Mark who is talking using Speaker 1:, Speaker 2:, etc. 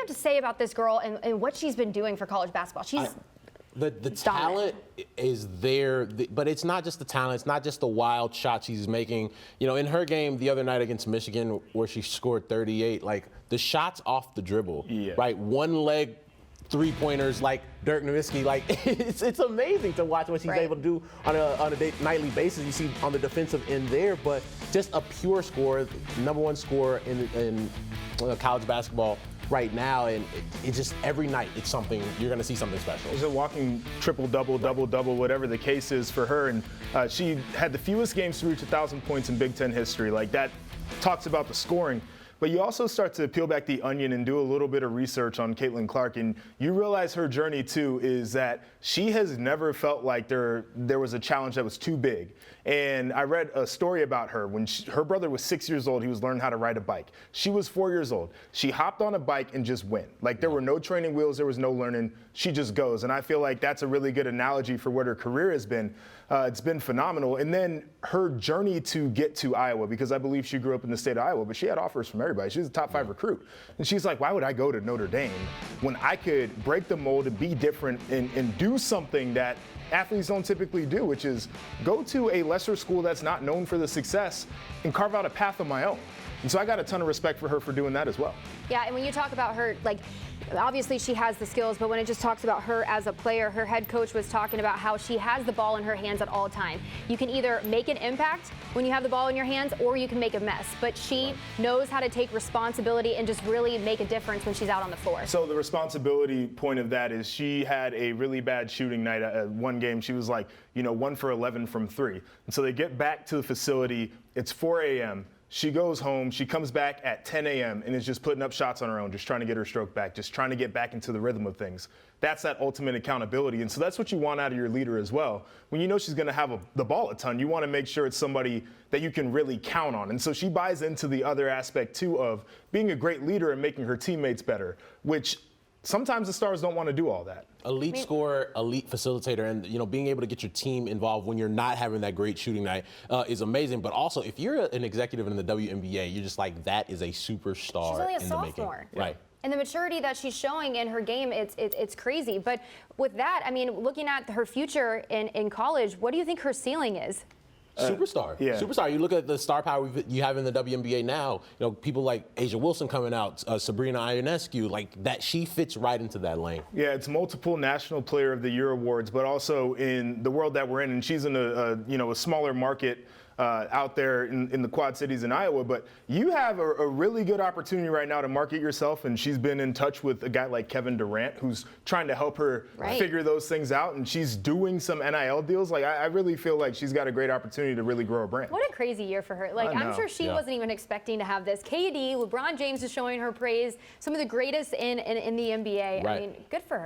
Speaker 1: have to say about this girl and what she's been doing for college basketball? She's
Speaker 2: the talent is there, but it's not just the talent. It's not just the wild shot she's making. You know, in her game the other night against Michigan, where she scored 38, like the shots off the dribble, right? One leg three-pointers like Dirk Nowitzki, like it's amazing to watch what she's able to do on a nightly basis. You see on the defensive end there, but just a pure scorer, #1 scorer in college basketball right now, and it just every night it's something, you're going to see something special.
Speaker 3: She's a walking triple-double, double-double, whatever the case is for her, and she had the fewest games to reach 1,000 points in Big Ten history. Like, that talks about the scoring. But you also start to peel back the onion and do a little bit of research on Caitlin Clark, and you realize her journey, too, is that she has never felt like there was a challenge that was too big. And I read a story about her. When her brother was 6 years old, he was learning how to ride a bike. She was 4 years old. She hopped on a bike and just went. Like, there were no training wheels, there was no learning. She just goes. And I feel like that's a really good analogy for what her career has been. It's been phenomenal. And then her journey to get to Iowa, because I believe she grew up in the state of Iowa, but she had offers from everybody. She was a top 5 recruit. And she's like, why would I go to Notre Dame when I could break the mold and be different and do something that athletes don't typically do, which is go to a lesser school that's not known for the success and carve out a path of my own. And so I got a ton of respect for her for doing that as well.
Speaker 1: Yeah, and when you talk about her, like, obviously she has the skills, but when it just talks about her as a player, her head coach was talking about how she has the ball in her hands at all time. You can either make an impact when you have the ball in your hands, or you can make a mess. But she knows how to take responsibility and just really make a difference when she's out on the floor.
Speaker 3: So the responsibility point of that is she had a really bad shooting night at one game. She was like, 1 for 11 from 3. And so they get back to the facility. It's 4 a.m. She goes home, she comes back at 10 a.m. and is just putting up shots on her own, just trying to get her stroke back, just trying to get back into the rhythm of things. That's that ultimate accountability. And so that's what you want out of your leader as well. When you know she's going to have the ball a ton, you want to make sure it's somebody that you can really count on. And so she buys into the other aspect, too, of being a great leader and making her teammates better, which sometimes the stars don't want to do all that.
Speaker 2: Elite scorer, elite facilitator, and being able to get your team involved when you're not having that great shooting night is amazing. But also, if you're an executive in the WNBA, you're just like, that is a superstar.
Speaker 1: She's only a
Speaker 2: in
Speaker 1: sophomore.
Speaker 2: The making. Right.
Speaker 1: And the maturity that she's showing in her game, it's crazy. But with that, I mean, looking at her future in college, what do you think her ceiling is?
Speaker 2: Superstar. Superstar. You look at the star power you have in the WNBA now, people like Asia Wilson coming out, Sabrina Ionescu, like that, she fits right into that lane.
Speaker 3: Yeah, it's multiple National Player of the Year awards, but also in the world that we're in, and she's in a smaller market out there in the Quad Cities in Iowa, but you have a really good opportunity right now to market yourself, and she's been in touch with a guy like Kevin Durant, who's trying to help her figure those things out, and she's doing some NIL deals. Like, I really feel like she's got a great opportunity to really grow a brand.
Speaker 1: What a crazy year for her. Like, I'm sure she wasn't even expecting to have this. KD, LeBron James is showing her praise, some of the greatest in the NBA. I mean, good for her.